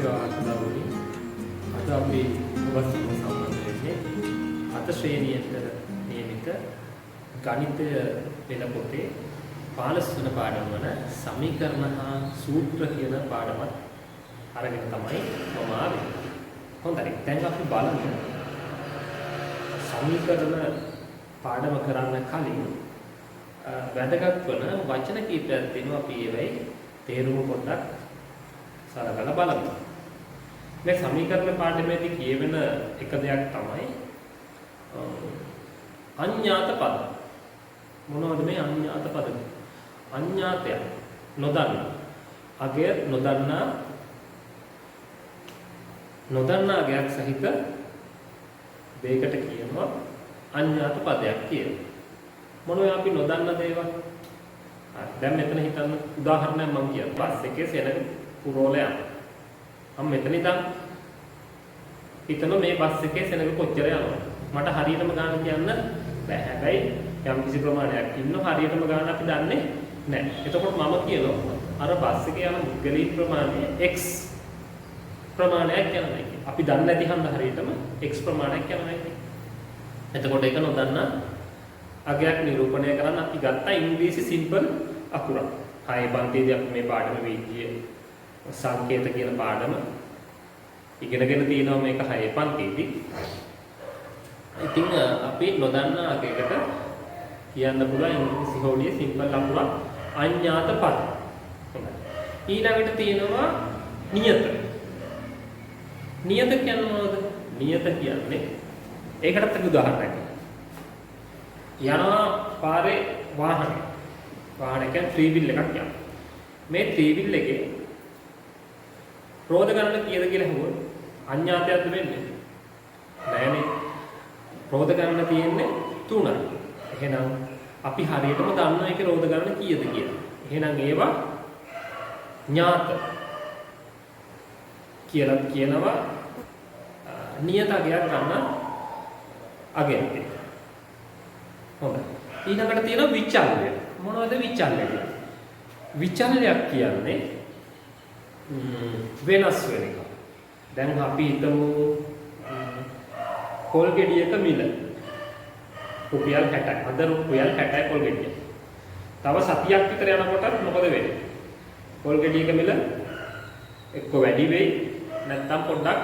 ආත්මවලි අද අපි ඔබත් සම්බන්ධ වෙන්නේ අත ශ්‍රේණියට නියමිත ගණිතය වෙන පොතේ 15 වන පාඩම වන සමීකරණ හා සූත්‍ර කියන පාඩමත් අරගෙන තමයි මම ආවේ. හොඳයි. දැන් අපි බලමු සමීකරණ පාඩම කරන්න කලින් වැදගත් වන වචන කීපයක් තියෙනවා අපි ඒවයි තේරුම පොඩ්ඩක් සලකලා බලමු. මේ සමීකරණ පාඩමේදී කියවෙන එක දෙයක් තමයි අඥාත පද. මොනවද මේ අඥාත පද? අඥාතය නොදන්නා. අගය නොදන්නා අගයක් සහිත දෙයකට කියනවා අඥාත පදයක් කියලා. මොනවද අපි නොදන්න දේවල්? හරි. දැන් මෙතන හිතන්න උදාහරණයක් මම කියන්නම්. බස් එකේ සෙනඟ පුරවල යනවා. මම මෙතන ඉඳන් හිතන මේ බස් එකේ සෙනඟ කොච්චර යනවද? මට හරියටම ගාන කියන්න බෑ. හැබැයි යම් කිසි ප්‍රමාණයක් ඉන්නවා හරියටම ගාන අපි දන්නේ නැහැ. එතකොට මම කියනවා අර බස් එකේ යන මුද්ගලී ප්‍රමාණය x ප්‍රමාණයක් යනවා කියන්නේ. අපි දන්නේ නැති හන්ද හරියටම x ප්‍රමාණයක් යනවා කියන්නේ. එතකොට ඒක නොදන්නා අගයක් නිරූපණය කරන්න අපි ගත්ත ඉංග්‍රීසි සිම්පල් අකුරක්. හය පන්තියේදී අපි මේ පාඩම වීදියේ සංකේත කියන පාඩම ඉගෙනගෙන තියෙනවා මේක හය පන්තියේදී. ඉතින් අපි නොදන්නා අගයකට කියන්න පුළුවන් ඉංග්‍රීසි හෝඩියේ සිම්පල් අකුරක් අඥාත පද. හොඳයි. ඊළඟට තියෙනවා නියත. නියත කියන්නේ මොනවද? නියත කියන්නේ ඒකටත් අපි උදාහරණයක් යනවා පාරේ වාහනයක් ත්‍රී වීල් එකක් යනවා. මේ ත්‍රී වීල් එකේ රෝද ගණන කීයද කියලා අහුවොත් අඥාතයක්ද වෙන්නේ? නෑනේ. රෝද ගණන තියෙන්නේ 3යි. එහෙනම් අපි හරියටම දන්නවා ඒකේ රෝද ගණන කීයද කියලා. එහෙනම් ඒවා ඥාත කියලා කියනවා නියත අගයක් ගන්න අගයක්. හොඳයි. ඊළඟට තියෙනවා විචල්ය. මොනවද විචල්ය කියන්නේ? විචල්යක් කියන්නේ වෙනස් වෙන එක. දැන් අපි හිතමු පොල් ගෙඩියක මිල රුපියල් 60යි. අද රුපියල් 60යි පොල් ගෙඩිය. තව සතියක් විතර යනකොට මොකද වෙන්නේ? පොල් ගෙඩියක මිල එක්ක වැඩි වෙයි නැත්නම් පොඩ්ඩක්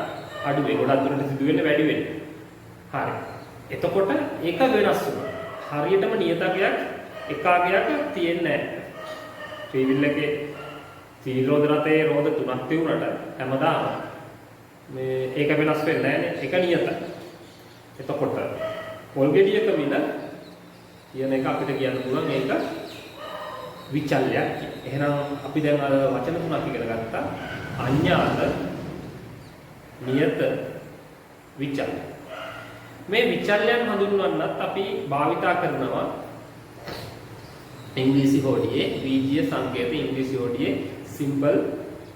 අඩු වෙයි. ගොඩක් දුරට සිදු වෙන්නේ වැඩි වෙන්නේ. හරි. එතකොට ඒක වෙනස් වෙනවා. හරියටම නියතකයක් එක අගයක් තියෙන්නේ නැහැ. ත්‍රී වීල් එකේ සීල් රෝද රතේ රෝද 3ක් තියුණාට හැමදාම මේ ඒක වෙනස් වෙන්නේ නැහැ නේ. ඒක නියතයි. එතකොට පොල් ගෙඩියක මිල කියන එක අපිට කියන්න පුළුවන් ඒක විචල්යක්. එහෙනම් අපි දැන් අර වචන තුනක් ඉගෙන ගත්තා. අඥාත, නියත, විචල්‍ය. මේ විචල්‍යයන් හඳුන්වන්නත් අපි භාවිතා කරනවා ඉංග්‍රීසි හෝඩියේ විජ්‍ය සංකේත ඉංග්‍රීසි හෝඩියේ සිම්පල්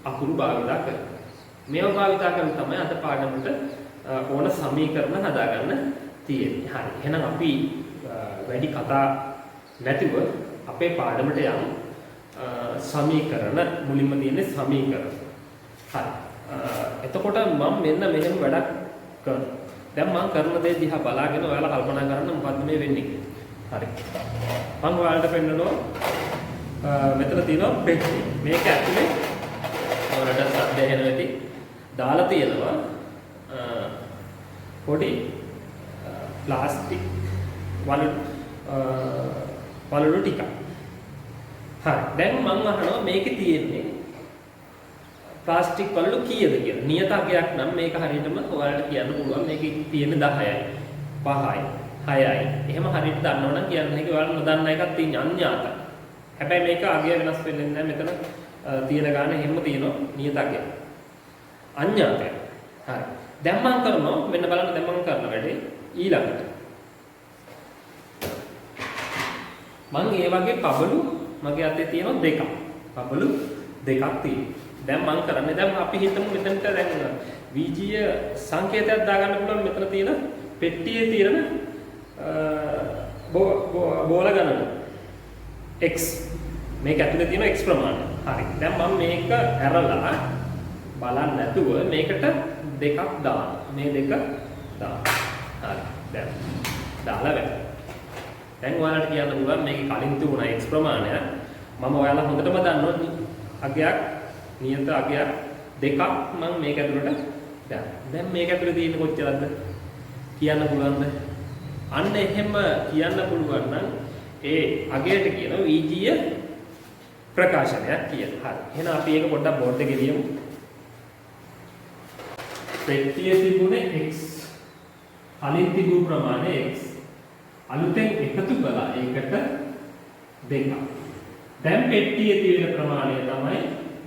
අකුරු භාවිතා කරනවා. මේව භාවිතා කරන තමයි අද පාඩමට ඕන සමීකරණ හදාගන්න තියෙන්නේ. හරි. එහෙනම් අපි වැඩි කතා නැතිව අපේ පාඩමට යමු. සමීකරණ මුලින්ම තියෙන්නේ සමීකරණ. හරි. එතකොට මම මෙන්න මෙහෙම වැඩක් කරනවා. දැන් මම කරන දේ දිහා බලාගෙන ඔයාලා කල්පනා කරන්න මොකද්ද මේ වෙන්නේ කියලා. හරි. මම ඔයාලට පෙන්නනවා මෙතන තියෙනවා පෙට්ටිය. මේක ඇතුලේ ඔයාලට සද්ද ඇහෙන වෙටි දාලා තියෙනවා පොඩි ප්ලාස්ටික් වලලු ටිකක්. හරි. දැන් මම අහනවා මේකේ තියෙන්නේ ප්ලාස්ටික් වලලු කීයද කියලා. නියත අගයක් නම් මේක හරියටම ඔයාලට කියන්න පුළුවන් මේකේ තියෙන 10යි 5යි 6යි. එහෙම හරියට දන්නවනම් කියන්න හැකි ඔයාලා නොදන්න එකක් තියෙන අඥාතයි. හැබැයි මේක අගය වෙනස් වෙන්නේ නැහැ. මෙතන තියෙන ගාන හැම තියෙනවා නියත අගය. අඥාතය. හරි. දැන් මම කරනවා මෙන්න බලන්න දැන් මම කරන වැඩේ ඊළඟට. මම ඒ වගේ පබළු මගේ අතේ තියෙනවා දෙකක්. පබළු දෙකක් තියෙනවා. දැන් මම කරන්නේ දැන් අපි හිතමු මෙතනට දැන් විජ්‍ය සංකේතයක් දාගන්න පුළුවන් මෙතන තියෙන පෙට්ටියේ තියෙන බෝල ගණන x මේක ඇතුලේ තියෙන x ප්‍රමාණය. හරි. දැන් මම මේක ඇරලා බලන්න නැතුව මේකට දෙකක් දාන්න. මේ දෙක දාන්න. හරි. දැන් දාලා වැට. දැන් ඔයාලට කියන්න පුළුවන් මේකේ කලින් තිබුණා x ප්‍රමාණය මම ඔයාලා හොඳටම දන්නවා අගයක් නියත අගයක් දෙකක් මම මේක ඇතුළට දාන්න. දැන් මේක ඇතුළේ තියෙන්නේ කොච්චරද කියන්න පුළුවන්ද? අන්න එහෙම කියන්න පුළුවන් නම් ඒ අගයට කියනවා VG ප්‍රකාශනයක් කියලා. හරි. එහෙනම් අපි ඒක පොඩ්ඩක් බෝඩ් එකේ ලියමු. පෙට්ටියේ තිබුණේ x කලින් තිබුණු ප්‍රමාණය x අලුතෙන් එකතු කළා ඒකට දෙකක්. දැන් පෙට්ටියේ තියෙන ප්‍රමාණය තමයි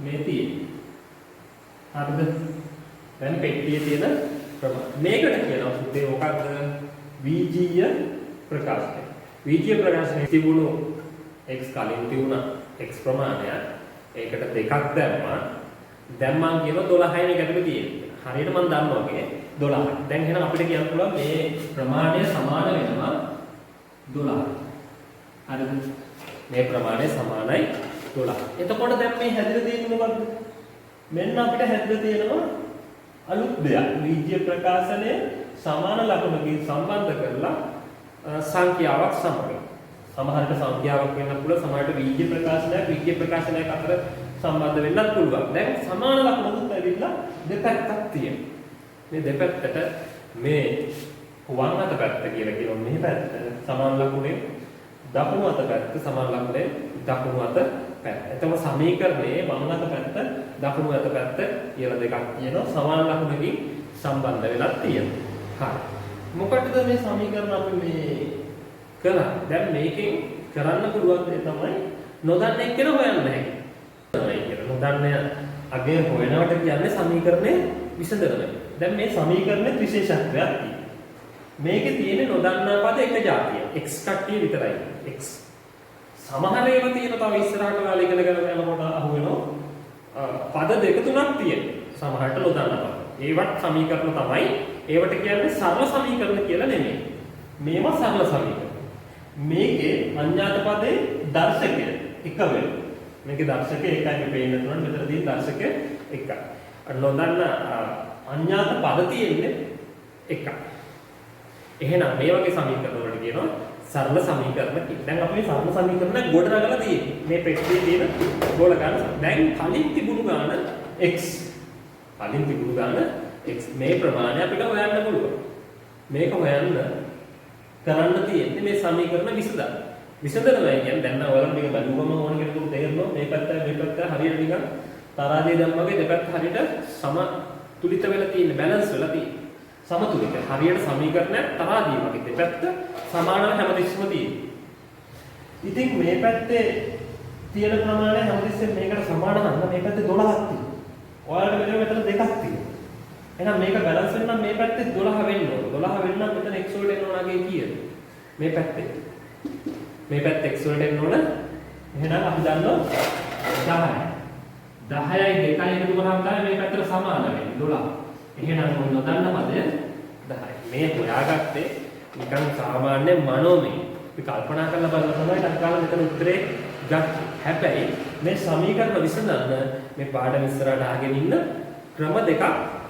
මේ තියෙන්නේ. හරිද? දැන් පෙට්ටියේ තියෙන ප්‍රමාණය. මේකට කියනවා පුතේ මොකක්ද? VG ප්‍රකාශනය. VG ප්‍රකාශනයේ තිබුණු x කලින් තිබුණා x ප්‍රමාණය ඒකට දෙකක් දැම්මා. දැන් මම කියනවා 12යි මේක ඇතුලේ තියෙන්නේ. හරියට මම දන්නවා වගේ 12. දැන් එහෙනම් අපිට කියන්න පුළුවන් මේ ප්‍රමාණය සමාන වෙනවා 12. හරිද? මේ ප්‍රමාණය සමානයි 12. එතකොට දැන් මේ හැදිලා තියෙන්නේ මොකද්ද? මෙන්න අපිට හැදිලා තියෙනවා අලුත් දෙයක්. VG ප්‍රකාශනය සමාන ලකුණකින් සම්බන්ධ කරලා සංඛ්‍යාවක් සමග. සමහරට සංඛ්‍යාවක් වෙන්න පුළුවන්, සමහරට VG ප්‍රකාශනයක් අතර සම්බන්ධ වෙන්නත් පුළුවන්. දැන් සමාන ලකුණුත් ඇවිල්ලා දෙපැත්තක් තියෙනවා. මේ දෙපැත්තට මේ වම් අත පැත්ත කියලා කියනවා. මේ පැත්ත සමාන ලකුණේ දකුණු අත පැත්ත සමාන ලකුණේ දකුණු අත පැත්ත. එතකොට සමීකරණයේ වම් අත පැත්ත දකුණු අත පැත්ත කියලා දෙකක් තියෙනවා. සමාන ලකුණකින් සම්බන්ධ වෙලා තියෙනවා. හරි. මොකටද මේ සමීකරණ අපි මේ කරන්නේ? දැන් මේකෙන් කරන්න පුළුවන් දේ තමයි නොදන්න එක්කන හොයන්න හැකියි. නොදන්න අගය හොයනවට කියන්නේ සමීකරණය විසඳනවා. දැන් මේ සමීකරණේ විශේෂත්වයක් තියෙනවා. මේකේ තියෙන නොදන්නා පද එක જાතිය. x කට්ටිය විතරයි. x. සමහර ඒවා තියෙන තව ඉස්සරහට ඔයාලා ඉගෙන ගන්න යනකොට අහු වෙනවා. පද දෙක තුනක් තියෙනවා. සමහරට නොදන්නා පද. ඒවත් සමීකරණ තමයි. ඒවට කියන්නේ සරල සමීකරණ කියලා නෙමෙයි. මේවා සරල සමීකරණ. මේකේ අඥාත පදේ දර්ශකය එක වෙනවා. මේකේ දර්ශකය එකයි මේ පේන්න තුනන් මෙතන තියෙන දර්ශකය එකයි. නොදන්න අඥාත පද තියෙන්නේ එකයි. එහෙනම් මේ වගේ සමීකරණ වලට කියනවා සරල සමීකරණ කියලා. දැන් අපි මේ සරල සමීකරණ ගොඩනගලා තියෙන්නේ. මේ පෙට්ටියේ තියෙන ගෝල ගන්න. දැන් කලින් තිබුණු ගාන x. කලින් තිබුණු ගාන x මේ ප්‍රමාණය අපිට හොයන්න පුළුවන්. මේක හොයන්න කරන්න තියෙන්නේ මේ සමීකරණ විසඳන්න. විසඳනවා කියන්නේ දැන් නම් ඔයාලට මේක බලුවම ඕන කෙනෙකුට තේරෙනවා මේ පැත්ත හරියට නිකන් තරාදිය දැම්මගේ දෙපැත්ත හරියට සමතුලිත වෙලා තියෙන්නේ, බැලන්ස් වෙලා තියෙන්නේ. සමතුලිත. හරියට සමීකරණයක් තරාදිය වගේ දෙපැත්ත සමානව හැමතිස්සෙම තියෙන්නේ. ඉතින් මේ පැත්තේ තියෙන ප්‍රමාණය හැමතිස්සෙම මේකට සමාන නම් මේ පැත්තේ 12ක් තියෙනවා. ඔයාලට මෙතන දෙකක් තියෙනවා. එහෙනම් මේක බැලන්ස් වෙන්න නම් මේ පැත්තේ 12 වෙන්න ඕන. 12 වෙන්න නම් මෙතන x වලට එන්න ඕනගේ කීයද? මේ පැත්තේ. මේ පැත්ත x වලට එන්න ඕන. එහෙනම් අපි දන්නවා 10යි. 10යි 2යි එකතු කරාම තමයි මේ පැත්තට සමාන වෙන්නේ 12. එහෙනම් මොන නොදන්න පදය 10යි. මේ හොයාගත්තේ නිකන් සාමාන්‍ය මනෝමය. අපි කල්පනා කරලා බලලා තමයි ටක්කාලා මෙතන උත්තරේ ගත්තේ. හැබැයි මේ සමීකරණ විසඳන්න මේ පාඩම ඉස්සරහට ආගෙන ඉන්න ක්‍රම දෙකක්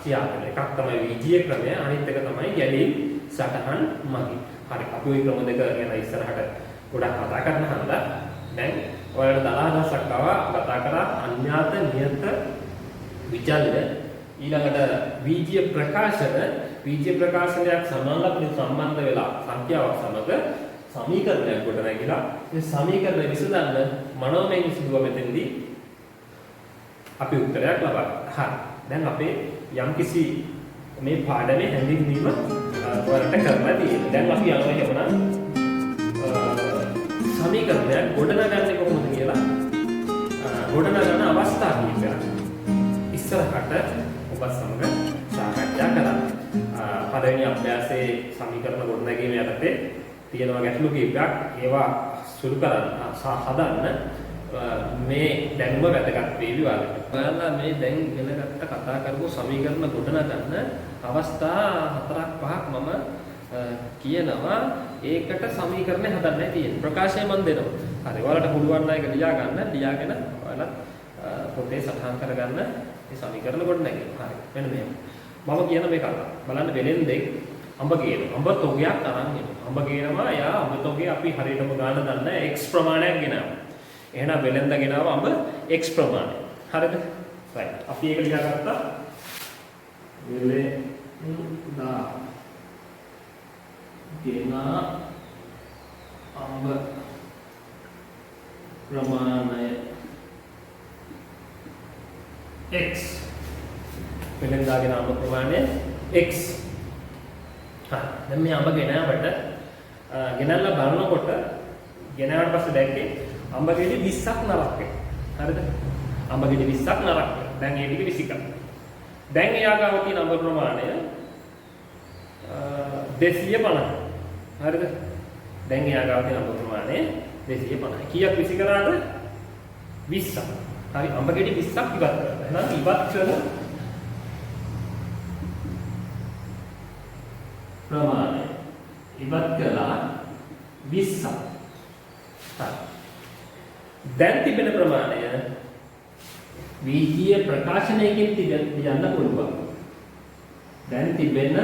කියන්න. එකක් තමයි VG ක්‍රමය, අනිත් එක තමයි ගැලීම් සටහන් මගින්. හරි. අපි ওই ක්‍රම දෙක ගැන ඉස්සරහට ගොඩක් කතා කරන්න හන්දා. දැන් ඔයාලට 10000ක් ආවා කතා කරා අඥාත නියත විචල්ය ඊළඟට VG ප්‍රකාශනයක් සමානලකුණු සම්බන්ධ වෙලා සංඛ්‍යාවක් සමග සමීකරණයක් ගොඩනැගිලා මේ සමීකරණය විසඳන්න මනෝමය විසඳුව මෙතෙන්දී අපි උත්තරයක් ලබා ගන්න. හරි. දැන් අපේ යම්කිසි මේ පාඩමේ හැඳින්වීම ඔයාලට කරලා තියෙනවා. දැන් අපි යනවා එහෙමනම් සමීකරණයක් ගොඩනගන්නේ කොහොමද කියලා ගොඩනගන අවස්ථා කීපයක් ඉස්සරහට ඔබ සමග සාකච්ඡා කරා. පළවෙනි අභ්‍යාසයේ සමීකරණ ගොඩනැගීම යටතේ තියෙනවා ගැටලු කීපයක්. ඒවා සුළු කරන්න හදන්න මේ දැනුම වැදගත් වේවි වගේ. ඔයාලා මේ දැන් ඉගෙනගත්ත කතා කරපු සමීකරණ ගොඩනගන්න අවස්ථා 4ක් 5ක් මම කියනවා. ඒකට සමීකරණය හදන්නයි තියෙන්නේ. ප්‍රකාශය මම දෙනවා. හරි. ඔයාලට පුළුවන් නම් ඒක ලියා ගන්න. ලියාගෙන ඔයාලා පොතේ සටහන් කරගන්න මේ සමීකරණ කොට නැගෙනවා. හරි. මෙන්න මෙහෙම. මම කියන මේ කතාව. බලන්න වෙලෙන්දෙක් අඹ ගේනවා. අඹ තොගයක් අරන් එනවා. අඹ ගේනවා එයා අඹ තොගේ අපි හරියටම ගන්න දන්නේ x ප්‍රමාණයක් ගෙනාවා. එහෙනම් වෙලෙන්ද ගෙනාවා අඹ x ප්‍රමාණය. හරිද? right. අපි ඒක ලියාගත්තා. වෙලෙන්දා ගෙනා අඹ ප්‍රමාණය x වෙලෙන්දාගෙන අඹ ප්‍රමාණය x. හරි. දැන් මේ අඹ ගෙනාවට ගෙනල්ලා බලනකොට ගෙනාවට පස්සේ දැක්කේ අඹ ගෙඩි 20ක් නරක් වෙනවා. හරිද? අඹ ගෙඩි 20ක් නරක් වෙනවා. දැන් ඒ ටික 21. දැන් එයා ගාව තියෙන අඹ ප්‍රමාණය 250. හරිද? දැන් එයා ගාව තියෙන අඹ ප්‍රමාණය 250. කීයක් විසි කරාද? 20ක්. හරි අඹ ගෙඩි 20ක් ඉවත් කරලා. එහෙනම් ඉවත් කරන ප්‍රමාණය ඉවත් කළා 20ක්. හරි. දැන් තිබෙන ප්‍රමාණය වීජීය ප්‍රකාශනයකින් තියන්න පුළුවන්. දැන් තිබෙන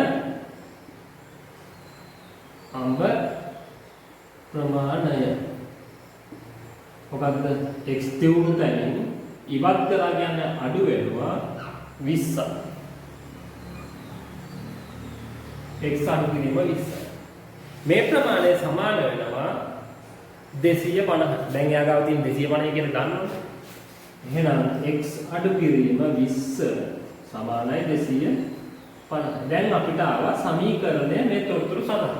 අඹ ප්‍රමාණය මොකක්ද? x තියුණු තැනින් ඉවත් කරලා කියන්නේ අඩු වෙනවා 20ක්. x අඩු කිරීම 20යි. මේ ප්‍රමාණය සමාන වෙනවා 250. දැන් එයා ගාව තියෙන 250 කියන දන්නවනේ. එහෙනම් x අඩු කිරීම 20 සමානයි 250. දැන් අපිට ආවා සමීකරණය මේ තොරතුරු සඳහන්.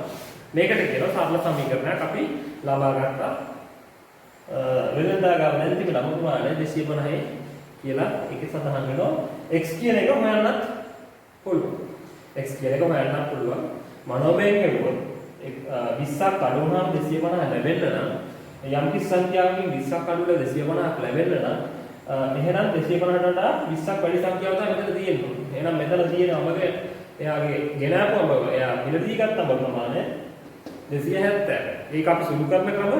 මේකට කියනවා සරල සමීකරණයක් අපි ලබා ගත්තා. වෙනදා ගාව දැන් තිබෙන අම ප්‍රමාණය 250යි කියලා ඒකේ සඳහන් වෙනවා. x කියන එක හොයන්නත් පුළුවන්. x කියන එක හොයන්නත් පුළුවන්. මනෝමයෙන් කෙරුවොත් 20ක් අඩු වුණාම 250 ලැබෙන්න නම් යම් කිසි සංඛ්‍යාවකින් 20ක් අඩු වෙලා 250ක් ලැබෙන්න නම් එහෙනම් 250ට වඩා 20ක් වැඩි සංඛ්‍යාවක් තමයි මෙතන තියෙන්නේ. එහෙනම් මෙතන තියෙන අඹගේ එයාගේ ගෙනාපු අඹ එයා මිලදී ගත්ත අඹ ප්‍රමාණය 270. ඒක අපි සුළු කරන ක්‍රම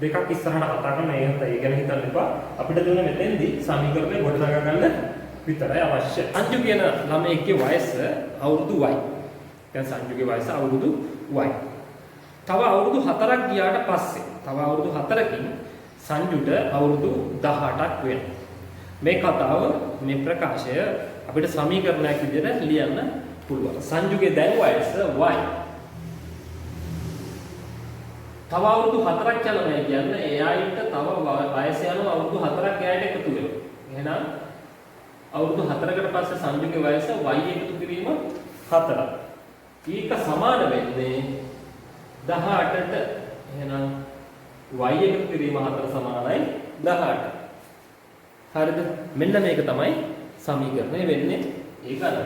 දෙකක් ඉස්සරහට කතා කරන ඒ හින්දා ඒ ගැන හිතන්න එපා. අපිට දුන්න මෙතෙන්දී සමීකරණය ගොඩනගා ගන්න විතරයි අවශ්‍ය. සංජු කියන ළමයෙක්ගේ වයස අවුරුදු y. දැන් සංජුගේ වයස අවුරුදු y. තව අවුරුදු 4ක් ගියාට පස්සේ තව අවුරුදු 4කින් සංජුට අවුරුදු 18ක් වෙනවා. මේ කතාව මේ ප්‍රකාශය අපිට සමීකරණයක් විදිහට ලියන්න පුළුවන්. සංජුගේ දැන් වයස y. තව අවුරුදු 4ක් යනවා කියන්නේ එයාට තව වයස යනවා අවුරුදු 4ක් එයාට එකතු වෙනවා. එහෙනම් අවුරුදු 4කට පස්සේ සංජුගේ වයස y එකතු කිරීම 4ක්. ඒක සමාන වෙන්නේ 18ට. එහෙනම් y එකතු කිරීම 4 සමානයි 18. හරිද? මෙන්න මේක තමයි සමීකරණය වෙන්නේ. ඒක අර.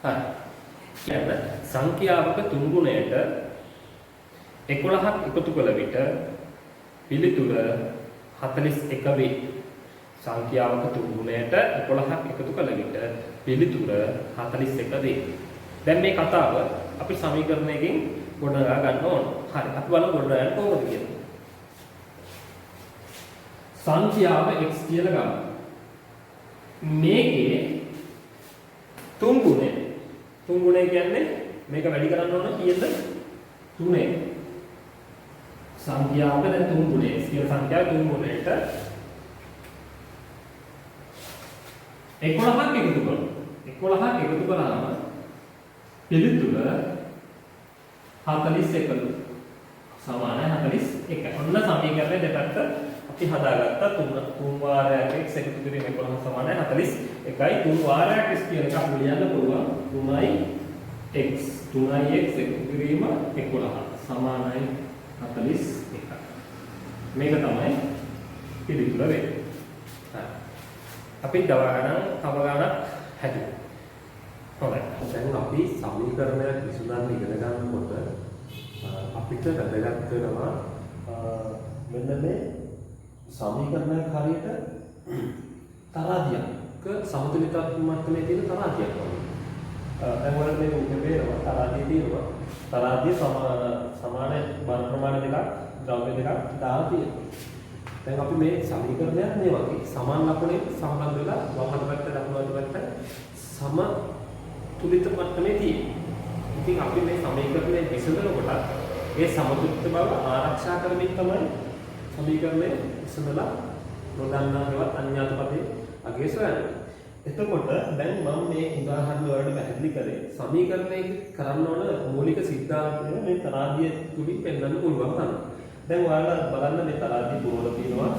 හරි. කියන්නේ සංඛ්‍යාවක තුන් ගුණයට 11ක් එකතු කළ විට පිළිතුර 41 වේ. සංඛ්‍යාවක තුන් ගුණයට 11ක් එකතු කළ විට පිළිතුර 41 වේ. දැන් මේ කතාව අපි සමීකරණයකින් ගොඩනගා ගන්න ඕන. හරි. අපි බලමු ගොඩනගන්න කොහොමද කියලා. සංඛ්‍යාව x කියලා ගමු. මේකේ තුන් ගුණය කියන්නේ මේක වැඩි කරන්න ඕන කීයද? 3. සංඛ්‍යාවක දැන් තුන් ගුණය x කියන සංඛ්‍යාව තුන් ගුණයට 11ක් එකතු කරනවා. 11ක් එකතු කරාම පිළිතුර 41 සමානයි 41. ඔන්න සමීකරණය දෙපැත්ත අපි හදාගත්තා. තුන් වාරයක් x එකතු කිරීම 11 සමානයි 41යි. තුන් වාරයක් x කියන එක අපිට ලියන්න පුළුවන් 3x එකතු කිරීම 11 සමානයි 41. මේක තමයි පිළිතුර වෙන්නේ. හරි. අපි තව ගණන් හැදුවා. හොඳයි. දැන් අපි සමීකරණයක් විසඳන්න ඉගෙන ගන්නකොට අපිට වැදගත් වෙනවා මෙන්න මේ සමීකරණයක් හරියට තරාදියක සමතුලිතත්ව මට්ටමේ තියෙන තරාදියක් වගේ. දැන් වල මේක උපේනවා තරාදිය තියෙනවා. තරාදිය සමාන බර ප්‍රමාණ දෙකක් ද්‍රව්‍ය දෙකක් දාලා තියෙනවා. දැන් අපි මේ සමීකරණයක් මේ වගේ සමාන ලකුණේ සම්බන්ධ වෙලා වම් අත පැත්ත දකුණු අත පැත්ත සම තුලිත මට්ටමේ තියෙනවා. ඉතින් අපි මේ සමීකරණය විසඳනකොට ඒ සමතුලිත බව ආරක්ෂා කරමින් තමයි සමීකරණය විසඳලා නොදන්නාකවත් අඥාත පදේ අගය සොයන්නේ. එතකොට දැන් මම මේ උදාහරණ වලට පැහැදිලි කරේ සමීකරණය කරන්න ඕන මූලික සිද්ධාන්තය මේ තරාදිය තුලින් පෙන්වන්න පුළුවන් තමයි. දැන් ඔයාලා බලන්න මේ තරාදිය පුරවල තියෙනවා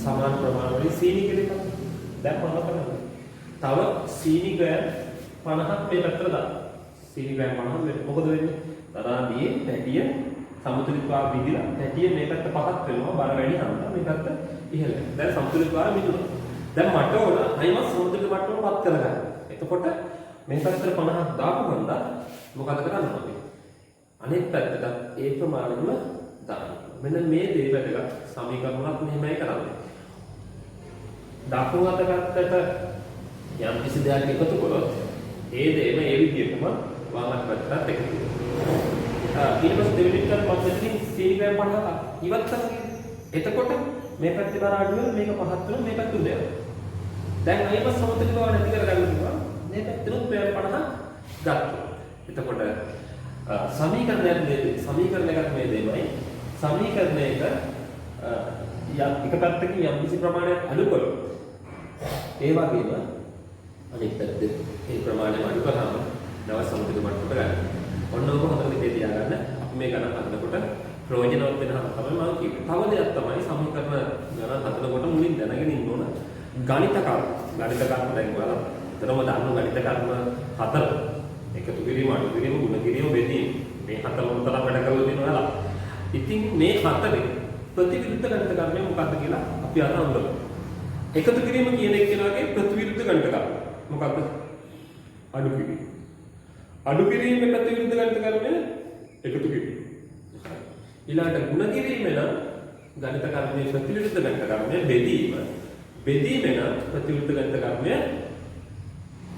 සමාන ප්‍රමාණ වලින් සීනි කියලා. දැන් මොනවද කරන්නේ? තව සීනි ග්‍රෑම් 50ක් මේ පැත්තට දාන්න. සීනි ග්‍රෑම් 50 මොකද වෙන්නේ? තරාදියේ පැටිය සමතුලිතතාව විදිලා පැටිය මේ පැත්ත පහක් වෙනවා බර වැඩි නම් මේ පැත්ත ඉහළ. දැන් සමතුලිතතාව මිදුණා. දැන් මට ඕන අයිමත් සමුද්‍රික මට්ටම පත් කරගන්න. එතකොට මේ පැත්තට 50ක් දාපු ගමන් මොකද කරන්න ඕනේ? අනෙක් පැත්තට ඒ ප්‍රමාණයම දාන්න. මෙන්න මේ දේ වැදගත් සමීකරණයක් මෙහෙමයි කරන්නේ. දකුණු අත පැත්තට යම් කිසි දෙයක් එකතු කරොත් ඒ දේම ඒ විදිහටම වම් අත පැත්තට එකතු වෙනවා. ඊට පස්සේ දෙවෙනි එකට මම මෙතනින් සීග්‍රෑම් 50ක් ඉවත් කරගන්න. එතකොට මේ පැත්තේ බර අඩු වෙන මේක පහත් වෙන මේ පැත්ත උදේ යනවා. දැන් අයිම සමතුලිත බව නැති කරගන්න පුළුවන්. මේ පැත්තෙනුත් ග්‍රෑම් 50ක් ගත්තා. එතකොට සමීකරණයක් මේ දෙමයි. සමීකරණයක එක පැත්තකින් යම් කිසි ප්‍රමාණයක් අඩු කරොත් ඒ වගේම අනිත් පැත්තේ ඒ ප්‍රමාණය අඩු කරාම නව සමතුලිත මට්ටමට ගන්න. ඔන්න ඔබ හොඳට ඉතින් තියාගන්න. අපි මේ ගණන් හදනකොට ප්‍රයෝජනවත් වෙනවා තමයි මම කිව්වේ. තව දෙයක් තමයි සමීකරණ ගණන් හදනකොට මුලින් දැනගෙන ඉන්න ඕන ගණිත කර්ම. ගණිත කර්ම දැන් ඔයාලා විතරම දන්න ගණිත කර්ම 4. එකතු කිරීම, අඩු කිරීම, ගුණ කිරීම, බෙදීම. මේ 4 මොනතරම් වැඩ කරලා තියෙනවද ඔයාලා? ඉතින් මේ 4 ප්‍රතිවිරුද්ධ ගණිත කර්මය මොකක්ද කියලා අපි අර හඳුනමු. එකතු කිරීම කියන එක්කෙනාගේ ප්‍රතිවිරුද්ධ ගණිත කර්ම මොකක්ද? අඩු කිරීම. අඩු කිරීමේ ප්‍රතිවිරුද්ධ ගණිත කර්මය එකතු කිරීම. ඊළඟට ගුණ කිරීම නම් ගණිත කර්මයේ ප්‍රතිවිරුද්ධ ගණිත කර්මය බෙදීම. බෙදීම නම් ප්‍රතිවිරුද්ධ ගණිත කර්මය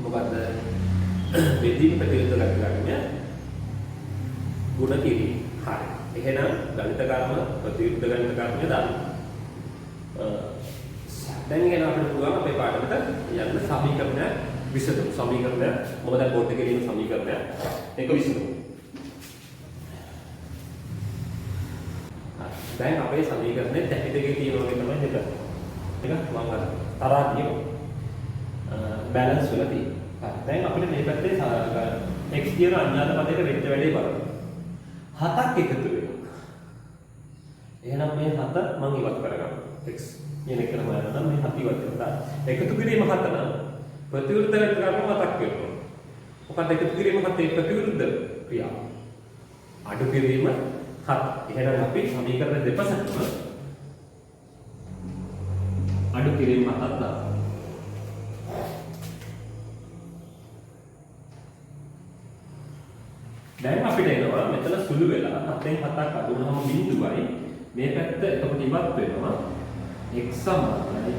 මොකද්ද? බෙදීම ප්‍රතිවිරුද්ධ ගණිත කර්මය ගුණ කිරීම. හරි. එහෙනම් ගණිත කර්ම ප්‍රතිවිරුද්ධ ගණිත කර්මය දාන්න. දැන් ඉගෙන අපිට පුළුවන් අපේ පාඩමට යන්න සමීකරණයක් විසඳමු. සමීකරණය මොකද බෝඩ් එකේ තියෙන සමීකරණය ඒක විසඳමු. දැන් අපේ සමීකරණේ පැති දෙකේ තියෙන වගේ තමයි දෙක. ඒක මම අර තරාදිය බැලන්ස් වෙලා තියෙනවා. හරි. දැන් අපිට මේ පැත්තේ x කියන අඥාත පදයට වෙච්ච වැඩේ බලමු. 7ක් එකතු වෙනවා. එහෙනම් මේ 7 මම ඉවත් කරගන්නවා. x කියන එක නම් යනවා මේ 7 ඉවත් කරලා එකතු කිරීම 7 නම් ප්‍රතිවිරුද්ධ ගණිත කර්ම මතක් වෙනවා. මොකද එකතු කිරීම 7 ප්‍රතිවිරුද්ධ ක්‍රියාව. අඩු කිරීම 7. එහෙනම් අපි සමීකරණ දෙපසටම අඩු කිරීම 7 දානවා. දැන් අපිට එනවා මෙතන සුළු වෙලා 7න් 7ක් අඩු වුණාම බිඳුවයි මේ පැත්ත එතකොට ඉවත් වෙනවා x සමානයි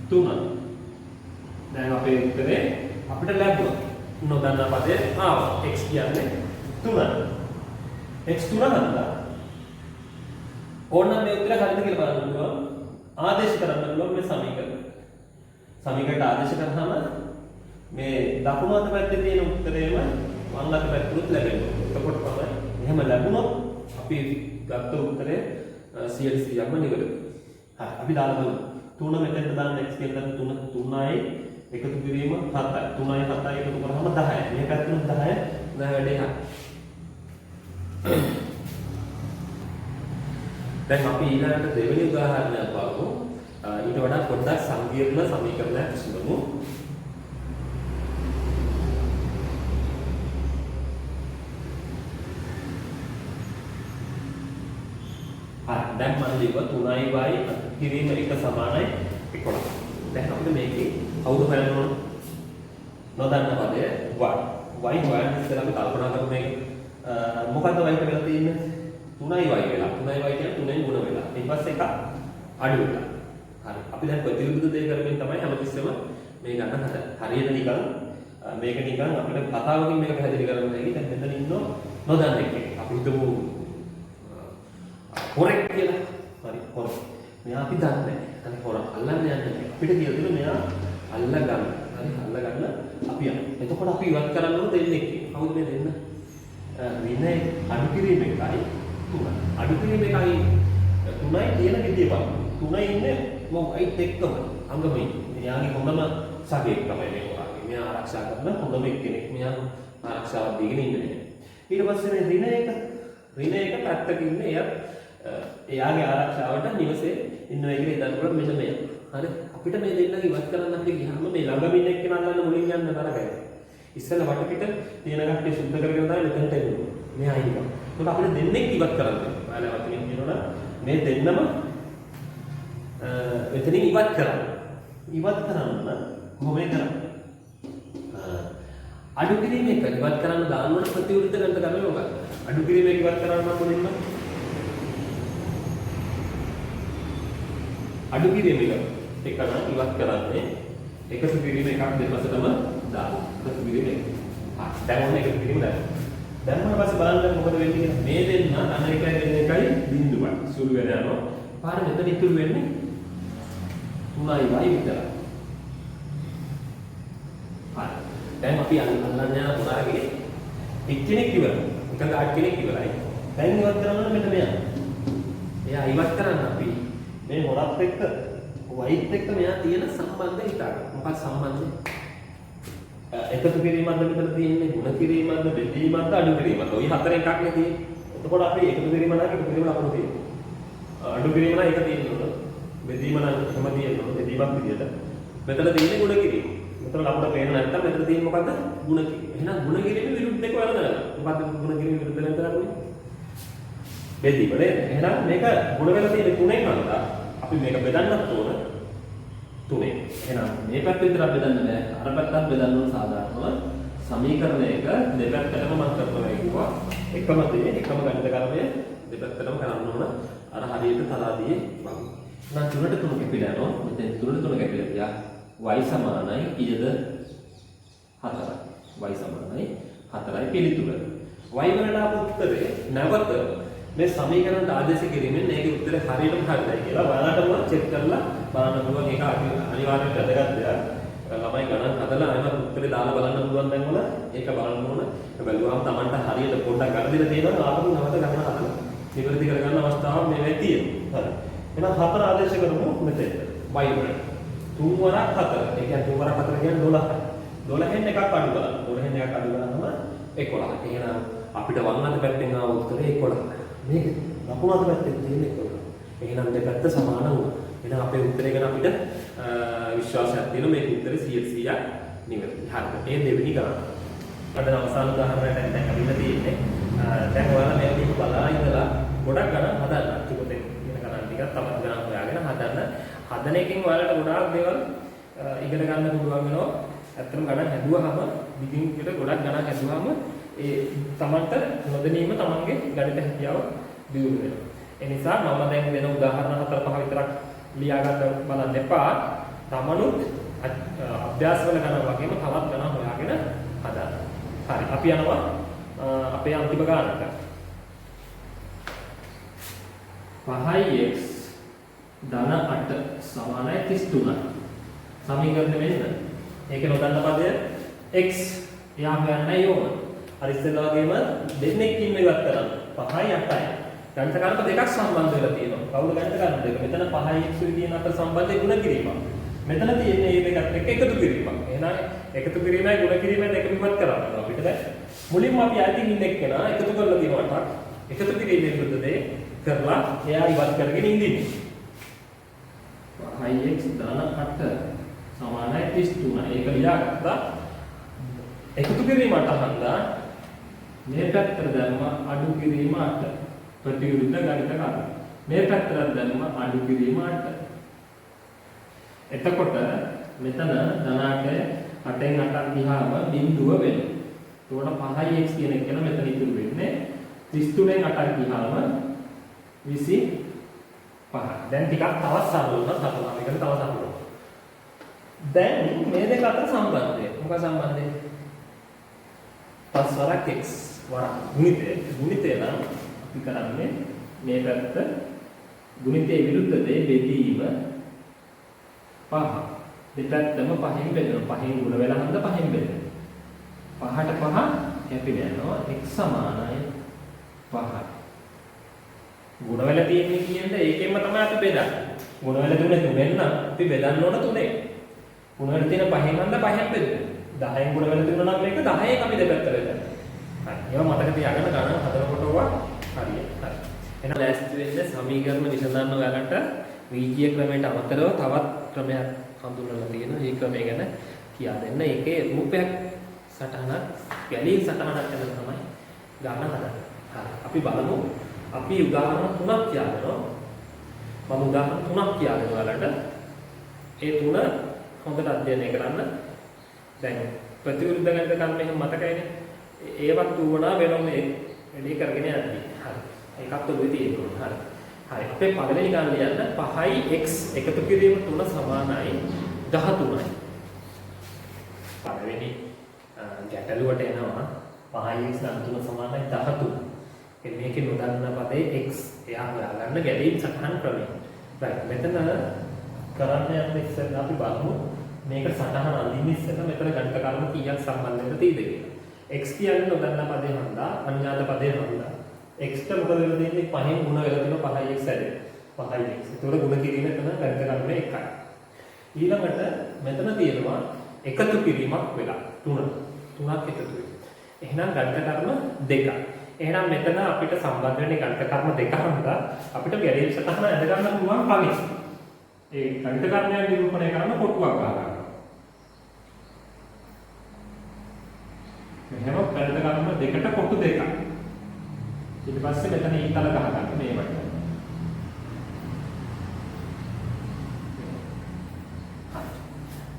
3. දැන් අපේ උත්තරේ අපිට ලැබුණා. නොදන්නා පදේ ආවා. x කියන්නේ 3. x 3 හන්දා ඕනනම් මේ උත්තර හරියද කියලා බලන්න පුළුවන්. ආදේශ කරන්න පුළුවන් මේ සමීකරණ. සමීකරණයට ආදේශ කරාම මේ දකුණු අත පැත්තේ තියෙන උත්තරේම වම් අත පැත්තට ලැබෙනවා. එතකොට තමයි එහෙම ලැබුණොත් අපි ගත්ත උත්තරේ 100%ක්ම නිවැරදි. හරි. අපි දාලා බලමු. 3 මෙතෙන්ට දාන්න x කියලා 3යි එකතු කිරීම 7යි. 3යි 7යි එකතු කරාම 10යි. මේ පැත්තෙන් 10 වැඩේ හරි. දැන් අපි ඊළඟට දෙවෙනි උදාහරණයක් බලමු. ඊට වඩා පොඩ්ඩක් සංකීර්ණ සමීකරණයක් විසඳමු. හරි. දැන් මම ලියුවා 3y කිරීම එක සමානයි 11. දැන් අපිට මේකේ කවුද හොයන්න ඕන? නොදන්න පදය y. y හොයන්න ඉස්සෙල්ලා අපි කල්පනා කරමු මේක මොකද්ද y කියලා තියෙන්නේ? 3y වෙලා 3y කියන්නේ 3ෙන් ගුණ වෙලා ඊට පස්සේ එක අඩු වෙලා. හරි. අපි දැන් ප්‍රතිවිරුද්ධ දේ කරමින් තමයි හැමතිස්සෙම මේ ගන්න හදන්නේ. හරියට නිකන් මේක නිකන් අපිට කතාවකින් මේක පැහැදිලි කරන්න බැරි. දැන් මෙතන ඉන්නෝ නොදන්න එකෙක්. අපි හිතමු හොරෙක් කියලා. හරි. හොරෙක්. මෙයා අපි දන්නේ නැහැ. අනේ හොරා අල්ලන්න යන්නේ නැහැ. අපිට කියලා දෙන මෙයා අල්ල ගන්න. හරි අල්ල ගන්න අපි යනවා. එතකොට අපි ඉවත් කරන්න ඕන දෙන්නේ කවුද මේ දෙන්න? විනය අඩු කිරීම එකයි 3. අඩු කිරීම එකයි 3යි තියෙන විදිය බලන්න. 3 ඉන්නේ මොකයිත් එක්කම අංගමයි. මෙයාගේ හොඳම සගයෙක් තමයි මේ හොරාගේ. මෙයා ආරක්ෂා කරන හොඳම එක්කෙනෙක්. මෙයා ආරක්ෂාවක් දීගෙන ඉන්නේ. ඊට පස්සේ මේ රින එක පැත්තක ඉන්නේ එයාගේ ආරක්ෂාවට නිවසේ ඉන්න එක ඉඳන්කොට මෙන්න මේ. හරි අපිට මේ දෙන්නගේ ඉවත් කරන්න අපිට ගියාම මේ ළඟම ඉන්න එක්කෙනා අල්ලන්න මුලින් යන්න තරගයි. ඉස්සෙල්ලා වටපිට තියෙන කට්ටිය සුද්ධ කරගෙන තමයි මෙතනට එන්නේ. මෙහා ඉන්නවා. ඒකට අපිට දෙන්නෙක් ඉවත් කරන්න වෙනවා. ඔයාලා වචනෙන් කියනවනම් මේ දෙන්නම මෙතනින් ඉවත් කරන්න. ඉවත් කරන්න කොහොමද කරන්නේ? අඩු කිරීම එක ඉවත් කරන්න දාන්න ඕන ප්‍රතිවිරුද්ධ ගණිත කරන්නේ මොකක්ද? අඩු කිරීම එක ඉවත් කරන්න නම් මොනින්ම අඩු කිරීම එක නම් ඉවත් කරන්නේ එකතු කිරීම එකක් දෙපසටම දාන්න. එකතු කිරීම එක. දැන් ඔන්න එකතු කිරීම දාන්න. දැන් පස්සේ බලන්න මොකද වෙන්නේ කියලා. මේ දෙන්න අන එකයි දෙන්න එකයි බිඳුවක්. සුළු වෙන යනවා. පාර මෙතන ඉතුරු වෙන්නේ 3යි විතරයි. හරි. දැන් අපි අල්ලන්න යන පුරාගේ එක්කෙනෙක් ඉවරයි. එක ගාඩ් කෙනෙක් ඉවරයි. දැන් ඉවත් කරන්න මෙන්න මෙයා. එයා ඉවත් කරන්න අපි මේ හොරත් එක්ක වයිට් එක්ක මෙයා තියෙන සම්බන්ධය හිතාගන්න. මොකක්ද සම්බන්ධය? එකතු කිරීමක්ද මෙතන තියෙන්නේ? ಗುಣ කිරීමක්ද? බෙදීමක්ද? අඩු කිරීමක්ද? ওই හතර එකක් නේ තියෙන්නේ. එතකොට අපි එකතු කිරීම නම් එකතු කිරීම අපිට තියෙන්නේ. අඩු කිරීම නම් එක තියෙනවා. බෙදීම නම් එකම තියෙනවා. බෙදීමක් විදියට. මෙතන තියෙන්නේ ಗುಣ කිරීම. මෙතන ලකුණ පේන්න නැත්නම් මෙතන තියෙන්නේ මොකද්ද? ಗುಣ කිරීම. එහෙනම් ಗುಣ කිරීම විරුද්ධ එක වල දාන්න. මොකද්ද ಗುಣ කිරීම විරුද්ධ වෙන කරන්නේ? බෙදීම නේද? එහෙනම් මේක ಗುಣ වෙලා තියෙන්නේ 3ෙන් අන්දා. අපි මේක බෙදන්නත් ඕන 3ෙන්. එහෙනම් මේ පැත්ත විතරක් බෙදන්න බෑ. අර පැත්තත් බෙදන්න ඕන සාධාරණව. සමීකරණයක දෙපැත්තටම මම කරනවා කිව්වා. එකම දේ එකම ගණිත කර්මය දෙපැත්තටම කරන්න ඕන. අර හරියට තරාදියේ වගේ. නම් 3ට 3 කැපිලා යනවා. මෙතෙන් 3ට 3 කැපිලා තියා. y සමානයි කීයද? 4යි. y සමානයි 4යි පිළිතුර. y වලට ආපු උත්තරේ නැවත මේ සමීකරණ ආදේශ කිරීමෙන් මේකේ උත්තරේ හරියටම හරියයි කියලා ඔයාලටම චෙක් කරලා බලන්න පුළුවන්. ඒක අනිවාර්යයෙන් වැදගත් දෙයක්. ළමයි ගණන් හදලා අයමත් උත්තරේ දාලා බලන්න පුළුවන් දැන් වල ඒක බලන්න ඕන. ඒක බැලුවාම Tamanට හරියට පොඩ්ඩක් ගණන් තියෙනවා. ආපහු නැවත ගණන් හදලා නිවැරදි කරගන්න අවස්ථාවක් මේ තියෙනවා. හරි. එහෙනම් 4 ආදේශ කරමු මෙතෙන්. y වලට 3 වරක් 4. ඒ කියන්නේ 3 වරක් 4 කියන්නේ 12යි. 12න් එකක් අඩු කරන්න. 12න් එකක් අඩු කරාම 11. එහෙනම් අපිට වම් අත පැත්තෙන් ආව උත්තරේ 11. මේක ලකුණු අත පැත්තෙන් තියෙන 11. එහෙනම් දෙපැත්ත සමාන වුණා. එහෙනම් අපේ උත්තරේ ගැන අපිට විශ්වාසයක් තියෙනවා මේක උත්තරේ 100% නිවැරදි. හරිද? මේ දෙවෙනි ගණන. අද අවසාන උදාහරණයට දැන් අවිල්ල තියෙන්නේ. දැන් ඔයාලා මේක දිහා බලා ඉඳලා ගොඩක් ගණන් හදන්න. ටිකටේ කියන ගණන් ටිකක් තමයි ගණන් හොයාගෙන හදන්න. හදන එකෙන් ඔයාලට ගොඩාක් දේවල් ඉගෙන ගන්න පුළුවන් වෙනවා. ඇත්තටම ගණන් හැදුවාම දිගින් පිට ගොඩක් ගණන් හැදුවාම ඒ තමන්ට නොදැනීම තමන්ගේ ගණිත හැකියාව දියුණු වෙනවා. ඒ නිසා මම දැන් දෙන උදාහරණ 4-5 විතරක් ලියාගන්න බලන්න එපා. තමනුත් අභ්‍යාස වල ගණන් වගේම තවත් ගණන් හොයාගෙන හදන්න. හරි. අපි යනවා අපේ අන්තිම ගණනට. 5x ධන 8 සමානයි 33. සමීකරණය මෙන්න. ඒක නොදන්න පදය x එයා හොයන්නයි ඕන. අර ඉස්සෙල්ලා වගේම දෙන්නෙක් ඉන්න ඉවත් කරන්න. 5යි 8යි. ගණිත කර්ම දෙකක් සම්බන්ධ වෙලා තියෙනවා. කවුද ගණිත කර්ම දෙක? මෙතන 5යි x උයි තියෙන අතර සම්බන්ධය ගුණ කිරීමක්. මෙතන තියෙන්නේ මේ දෙකත් එක්ක එකතු කිරීමක්. එහෙනම් එකතු කිරීමයි ගුණ කිරීමයි දෙකම ඉවත් කරන්න. අපිට දැන් මුලින්ම අපි ආයතින් ඉන්න එක්කෙනා එකතු කරලා තියෙනවා 8ක්. එකතු කිරීමේ විරුද්ධ දේ කරලා එයා ඉවත් කරගෙන ඉඳින්නේ. 5x ධන 8 සමානයි 33. ඒක ලියාගත්තා. එකතු කිරීමට හන්දා මේ පැත්තට දැම්ම අඩු කිරීම 8. ප්‍රතිවිරුද්ධ ගණිත කර්ම. මේ පැත්තට දැම්ම අඩු කිරීම 8. එතකොට මෙතන ධන 8ෙන් 8ක් ගියාම බිඳුව වෙනවා. එතකොට 5x කියන එක මෙතන ඉතුරු වෙන්නේ 33ෙන් 8ක් ගියාම 25. දැන් ටිකක් තවත් සරල වුණා. සරලම එකට තව සරල වුණා. දැන් මේ දෙක අතර සම්බන්ධය. මොකක්ද සම්බන්ධය? 5 වරක් x වරක් ගුණිතය නම් අපි කරන්නේ මේ පැත්ත ගුණිතයේ විරුද්ධ දේ බෙදීම 5. දෙපැත්තම 5න් බෙදෙනවා. 5න් ගුණ වෙලා හන්ද 5න් බෙදෙනවා. 5ට 5 කැපිලා යනවා. x සමානයි 5. ගුණ වෙලා තියෙන්නේ කියන්නේ ඒකෙන්ම තමයි අපි බෙදන්නේ. ගුණ වෙලා දුන්නේ 3ෙන් නම් අපි බෙදන්න ඕන 3ෙන්. ගුණ වෙලා තියෙන 5න් හන්ද 5න් බෙදෙනවා. 10න් ගුණ වෙලා තිබුණා නම් මේක 10න් අපි දෙපැත්ත බෙදනවා. හරි. ඒවා මතක තියාගන්න ගණන් හදනකොට ඕවා හරියට. හරි. එහෙනම් ලෑස්ති වෙන්න සමීකරණ විසඳන්න ඔයාලට වීජීය ක්‍රමයට අමතරව තවත් ක්‍රමයක් හඳුන්වලා තියෙනවා. මේ ක්‍රමය ගැන කියා දෙන්න. ඒකේ රූපයක් සටහනක් ගැලීම් සටහනක් ගැන තමයි ගන්න හදන්නේ. හරි. අපි බලමු. අපි උදාහරණ 3ක් කියා දෙනවා. මම උදාහරණ 3ක් කියා දෙනවා ඔයාලට. ඒ 3 හොඳට අධ්‍යයනය කරන්න. දැන් ප්‍රතිවිරුද්ධ ගණිත කර්ම එහෙම මතකයිනේ. ඒවත් දුවනා වෙනම වැඩි කරගෙන යන්නේ. හරි. ඒකත් ඔබේ තියෙනවා. හරි. හරි. අපේ පළවෙනි ගාන ලියන්න 5යි x එකතු කිරීම 3 සමානයි 13යි. පළවෙනි ගැටලුවට එනවා 5යි x නම් 3 සමානයි 13. එන්නේ මේකේ නොදන්න පදේ x එයා හොයාගන්න ගැලීම් සටහන් ක්‍රමය. right. මෙතන කරන්න යන ඉස්සෙල්ලා අපි බලමු මේක සටහන අඳින්න ඉස්සෙල්ලා මෙතන ගණිත කර්ම කීයක් සම්බන්ධ වෙලා තියෙද කියලා. x කියන්නේ නොදන්න පදේ හන්දා අඥාත පදේ හන්දා. x ට මොකද වෙලා තියෙන්නේ 5න් ගුණ වෙලා තියෙනවා 5x හැදේ. 5x. ඒතකොට ගුණ කිරීම එතන ගණිත කර්මයේ 1යි. ඊළඟට මෙතන තියෙනවා එකතු කිරීමක් වෙලා 3. 3ක් එකතු වෙනවා. එහෙනම් ගණිත කර්ම 2යි. එහෙනම් මෙතන අපිට සම්බන්ධ වෙන්නේ ගණිත කර්ම 2 හන්දා අපිට ගැලීම් සටහන ඇඳ ගන්න පුළුවන් කමයි. ඒ ගණිත කර්මයන් නිරූපණය කරන්න කොටුවක් ගන්නවා. මෙහෙම ගණිත කර්ම දෙකට කොටු දෙකක්. ඊට පස්සේ මෙතන ඊතල ගහ ගන්න මේ වගේ.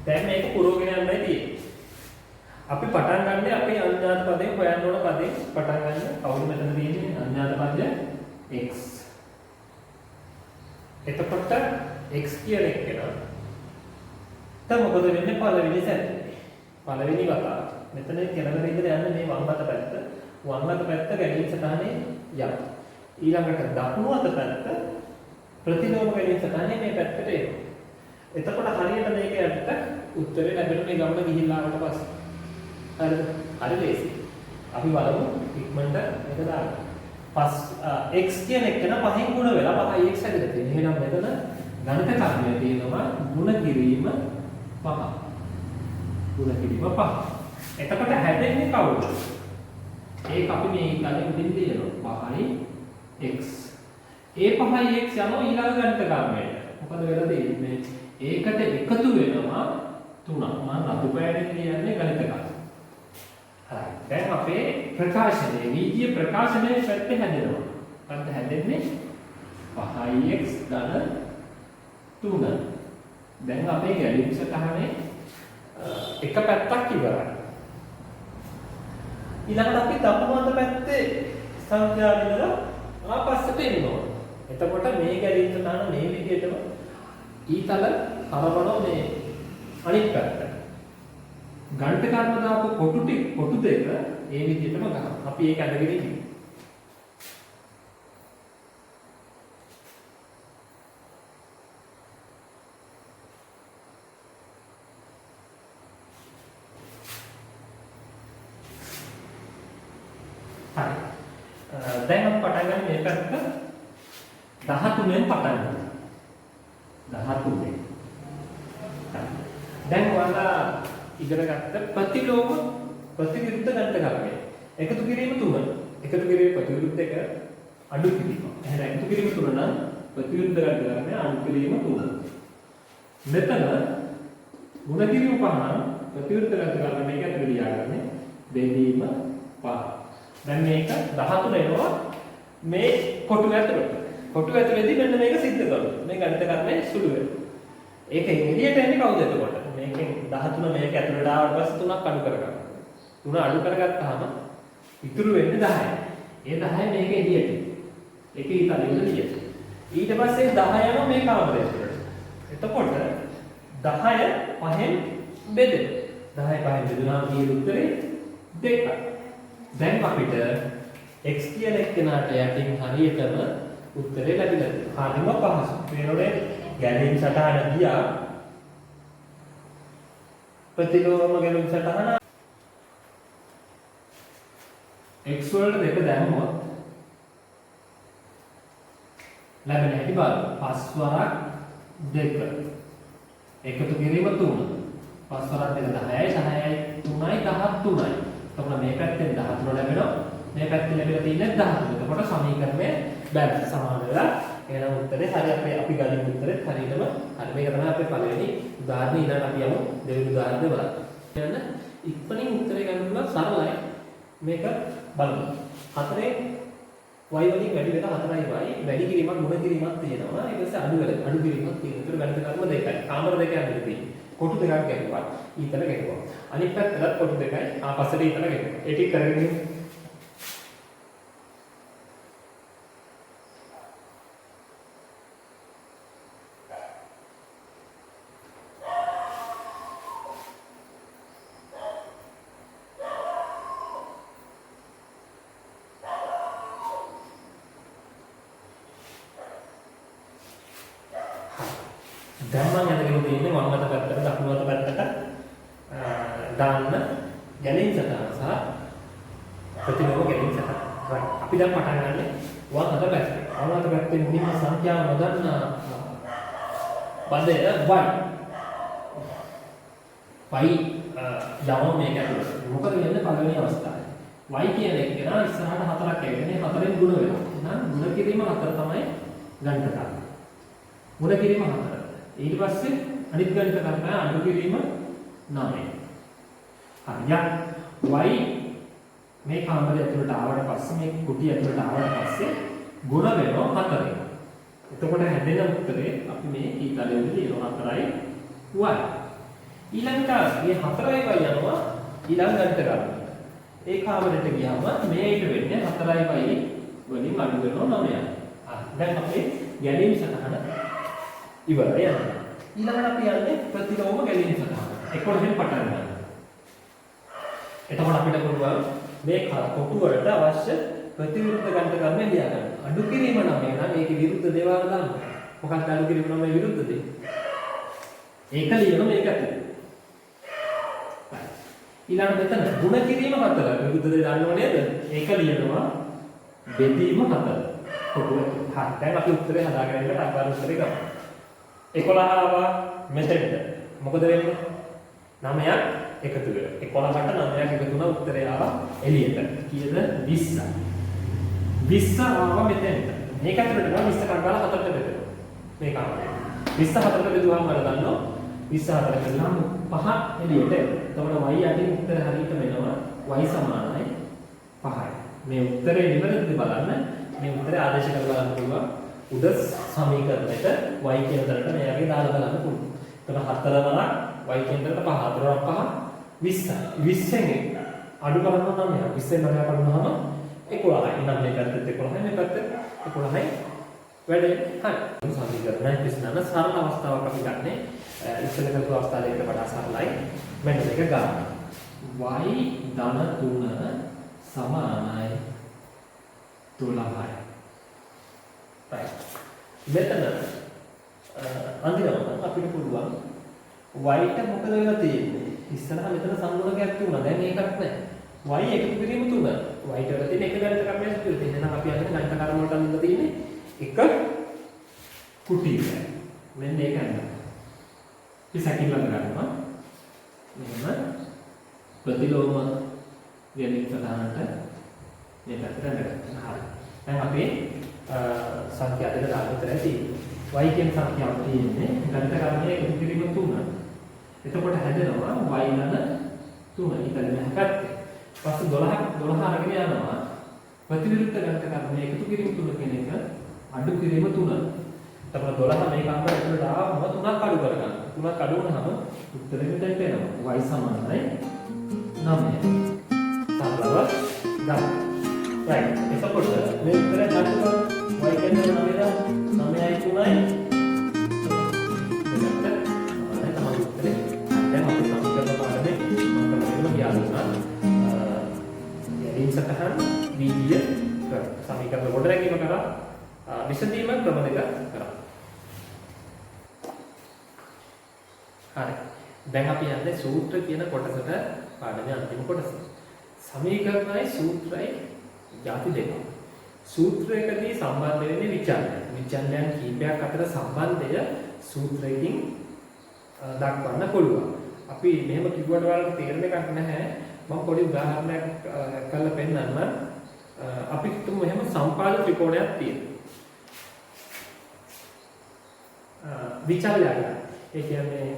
දැන් මේක පුරවගෙන යන්නයි තියෙන්නේ. අපි පටන් ගන්න අපේ අඥාත පදයෙන් හොයන්න ඕන පදයෙන් පටන් ගන්න. කවුරු මෙතන තියෙන්නේ අඥාත පදය x. එතකොට x කියන එක වෙනවා. දැන් මොකද වෙන්නේ පළවෙනි සැරේ. පළවෙනි වතාව. මෙතන කෙලවර ඉඳලා යන්නේ මේ වම් අත පැත්ත. වම් අත පැත්ත ගැලීම් සටහනේ යනවා. ඊළඟට දකුණු අත පැත්ත ප්‍රතිලෝම ගැලීම් සටහනේ මේ පැත්තට එනවා. එතකොට හරියට මේක යන්න උත්තරේ ලැබෙන මේ ගමන ගිහිල්ලා ආවට පස්සේ. හරිද? හරි ලේසි. අපි බලමු ඉක්මනට මේක දාන්න. x කියන එක න 5න් ගුණ වෙලා 5x හැදෙලා තියෙනවා. එහෙනම් මෙතන ගණිත කර්මයේ තියෙනවා ගුණ කිරීම 5. ගුණ කිරීම 5. එතකොට හැදෙන්නේ කවුද? ඒක අපි මේ ඉඳන් උඩින් තියෙනවා 5x. ඒ 5x යනවා ඊළඟ ගණිත කර්මයට. මොකද වෙලා තියෙන්නේ? ඒකට එකතු වෙනවා 3ක්. මම අතු පෑඩෙන් කියන්නේ ගණිත කර්ම. හරි. දැන් අපේ ප්‍රකාශනයේ වීජීය ප්‍රකාශනයේ පැත්තේ හැදෙනවා. මොකද්ද හැදෙන්නේ? 5x ධන 3. දැන් අපේ ගැලීම් සටහනේ එක පැත්තක් ඉවරයි. ඊළඟට අපි දකුණු අත පැත්තේ සංඛ්‍යා විදලා ආපස්සට එනවා. එතකොට මේ ගැලීම් සටහන මේ විදිහටම ඊතල හරවනවා මේ අනිත් පැත්ත. ගණිත කර්ම දාපු කොටු දෙක ඒ විදිහටම ගන්නවා. අපි ඒක අඳගෙන ඉන්නේ. හරි. දැන් අපි පටන් ගන්න මේ පැත්ත 13න් පටන් ගන්න. 13න්. දැන් ඔයාලා ඉගෙන ගත්ත ප්‍රතිලෝම ප්‍රතිවිරුද්ධ ගණිත කර්මය. එකතු කිරීම 3. එකතු කිරීම ප්‍රතිවිරුද්ධ එක අඩු කිරීම. එහෙනම් එකතු කිරීම 3 නම් ප්‍රතිවිරුද්ධ ගණිත කර්මය අඩු කිරීම 3. මෙතන ගුණ කිරීම 5 නම් ප්‍රතිවිරුද්ධ ගණිත කර්මය එක ඇතුළේ ලියාගන්නේ බෙදීම 5. දැන් මේක 13 එනවා මේ කොටුව ඇතුළට. කොටුව ඇතුළේදී මෙන්න මේක සිද්ධ කරනවා. මේ ගණිත කර්මය සුළු වෙනවා. ඒක එළියට එන්නේ කවුද එතකොට? මේකෙන් 13 මේක ඇතුළට ආවට පස්සේ 3ක් අඩු කරගන්න. 3 අඩු කරගත්තාම ඉතුරු වෙන්නේ 10යි. ඒ 10 මේක එළියට. ඒක ඊතලෙ එළියට. ඊට පස්සේ 10 යනවා මේ කාමරය ඇතුළට. එතකොට 10 5න් බෙදෙනවා. 10 5න් බෙදුනාම ඊට උත්තරේ 2යි. දැන් අපිට x කියන එක්කෙනාට යටින් හරියටම උත්තරේ ලැබිලා තියෙනවා. හරිම පහසු. මේනෝනේ ගැලීම් සටහන ගියා. ප්‍රතිලෝම ගැලීම් සටහන x වලට දෙක දැම්මොත් ලැබෙන හැටි බලන්න. 5 වරක් 2 එකතු කිරීම 3. 5 වරක් 2 10යි 10යි 3යි 13යි. එතකොට මේ පැත්තෙන් 13 ලැබෙනවා. මේ පැත්තෙන් ලැබෙලා තියෙන්නේ 13. එතකොට සමීකරණය බැලන්ස් සමාන වෙලා එහෙනම් උත්තරේ හරි අපි ගන්න උත්තරේ හරියටම හරි. මේක තමයි අපේ පළවෙනි උදාහරණය. ඊළඟ අපි යමු දෙවෙනි උදාහරණය බලන්න. එහෙනම් ඉක්මනින් උත්තරේ ගන්න සරලයි. මේක බලමු. 4 y වලින් වැඩි වෙලා 4y වැඩි කිරීමක් ගුණ කිරීමක් තියෙනවා. ඊට පස්සේ අඩු කිරීමක් තියෙනවා. ඒතර ගණිත කර්ම දෙකයි. කාමර දෙකක් ඇතුළේ කොටු දෙකක් ගැහුවා. ඊතල ගැහුවා. අනිත් පැත්තට කොටු දෙකයි ආපස්සට ඊතල ගැහුවා. ඒ ටික කරගෙන දැන් මම යනගෙන තියෙන්නේ වම් අත පැත්තට දකුණු අත පැත්තට දාන්න ගැලීම් සටහන සහ ප්‍රතිලෝම ගැලීම් සටහන. right. අපි දැන් පටන් ගන්න වම් අත පැත්තේ. වම් අත පැත්තේ මුලින්ම සංඛ්‍යාව නොදන්න පදය y යවම මේක ඇතුළට. මොකද වෙන්නේ පළවෙනි අවස්ථාවේ. y කියන එක නා ඉස්සරහට 4ක් ඇවිල්ලා 4ෙන් ගුණ වෙනවා. එහෙනම් ගුණ කිරීම 4 තමයි ගණිත කර්ම. ගුණ කිරීම 4. ඊට පස්සේ අනිත් ගණිත කර්මය අඩු කිරීම 9. හරි. y මේ කාමරය ඇතුළට ආවට පස්සේ මේ කුටි ඇතුළට ආවට පස්සේ ගුණ වෙනවා 4. එතකොට හැදෙන උත්තරේ අපි මේ ඊතලෙදි ලියනවා 4y. ඊළඟට මේ 4y යනවා ඊළඟ ගණිත කර්මයට. ඒ කාමරයට ගියාම මේට වෙන්නේ 4y වලින් අඩු වෙනවා 9යි. දැන් අපේ ගැලීම් සටහන ඉවරයි යනවා. ඊළඟට අපි යන්නේ ප්‍රතිලෝම ගැලීම් සටහන. 11 පටන් ගන්න. එතකොට අපිට පුළුවන් මේ කොටු වලට අවශ්‍ය ප්‍රතිවිරුද්ධ ගණිත කර්ම ලියා ගන්න. අඩු කිරීම නම් නම් ඒකේ විරුද්ධ දේවල් දාන්න. මොකක්ද අඩු කිරීම නම් මේ විරුද්ධ දේ? ඒක ලියන මේක ඇතුලේ. ඊළඟ මෙතන ගුණ කිරීම 4 විරුද්ධ දේ දාන්නව නේද? ඒක ලියනවා බෙදීම 4. කොටු. හරි. දැන් අපි උත්තරේ හදාගෙන ඉන්න අපාර උත්තරේ ගමු. 11 ආවා මෙතෙන්ට. මොකද වෙන්නේ? 9ක් එකතු වෙනවා. 11කට 9ක් එකතු වුණා උත්තරය ආවා එළියට. කීයද? 20යි. 20 ආවා මෙතෙන්ට. මේක ඇතුළට ගා 20 කඩලා 4ට බෙදෙනවා. මේක ආවා. 20 4ට බෙදුවාම වල දන්නවා 24ට බෙදුවාම 5 එළියට එනවා. එතකොට y යටින් උත්තර හරියට වෙනවා y සමානයි 5යි. මේ උත්තරේ නිවැරදිද බලන්න. මේ උත්තරේ ආදේශ කරලා බලන්න පුළුවන්. උද සමීකරණයට y කියන තැනට මෙයාගේ දාලා බලන්න පුළුවන්. එතකොට 4 වරක් y කියන තැනට 5 4 වරක් 5 20යි. 20න් අඩු කරනවා 9ක්. 20ෙන් 9ක් අඩු වුණාම 11යි. එහෙනම් මේ පැත්තට 11යි මේ පැත්තට 11යි වැඩේ. හරි. සමීකරණ විශ්ලේෂණ සරල අවස්ථාවක් අපි ගන්නෙ. ඉස්සෙල්ලා කරපු අවස්ථාව දෙකට වඩා සරලයි. මෙන්න මේක ගන්න. y ධන 3 සමානයි 12යි. right. මෙතන අන්තිමට අපිට පුළුවන් y ට මොකද වෙලා තියෙන්නේ? ඉස්සරහ මෙතන සංගුණකයක් තිබුණා. දැන් ඒකක් නැහැ. y එකතු කිරීම 3. y ට වෙලා තියෙන එක ගණිත කර්මයක් තියෙනවා. එහෙනම් අපි අද ගණිත කර්ම වලට අඳින්න තියෙන්නේ එක කුටියක්. මෙන්න ඒක ගන්න. අපි සැකිල්ලක් ගන්නවා. මෙහෙම ප්‍රතිලෝම ගැලීම් සටහනට මේ පැත්තට ගන්නවා. හරි. දැන් අපි සංඛ්‍යා දෙක දාලා විතරයි තියෙන්නේ. y කියන සංඛ්‍යාව තියෙන්නේ ගණිත කර්මයේ එකතු කිරීම 3. එතකොට හැදෙනවා y ධන 3 ඊතල මෙහා පැත්තේ. පස්සේ 12 අරගෙන යනවා ප්‍රතිවිරුද්ධ ගණිත කර්මයේ එකතු කිරීම 3 කියන එක අඩු කිරීම 3. එතකොට 12 මේක අංක ඇතුළට ආවම 3ක් අඩු කරගන්න. 3ක් අඩු වුණාම උත්තරෙ මෙතනට එනවා. y සමානයි 9. සරලව ගන්න. right. එතකොට මේ උත්තරය හරියට y කියන්නේ 9යි 3යි. එතකොට තමයි උත්තරේ. දැන් අපි සමීකරණ පාඩමේ මොකක්ද කියලා ගැලීම් සටහන් වීර්ය සමීකරණ ගොඩනැගීම කරා විසඳීම ක්‍රම දෙකක් කරා. හරි. දැන් අපි යන්නේ සූත්‍ර කියන කොටසට පාඩමේ අන්තිම කොටස. සමීකරණයි සූත්‍රයි ಜಾති දෙකක්. සූත්‍රයකදී සම්බන්ධ වෙන්නේ විචල්යන්. විචල්යන් කීපයක් අතර සම්බන්ධය සූත්‍රයෙන් දක්වන්න පුළුවන්. අපි මෙහෙම කිව්වට වලට තේරෙන එකක් නැහැ. මම පොඩි උදාහරණයක් කරලා පෙන්නන්න. අපි හිතමු එහෙම සම්පාද ත්‍රිකෝණයක් තියෙනවා. විචල්යන්. ඒ කියන්නේ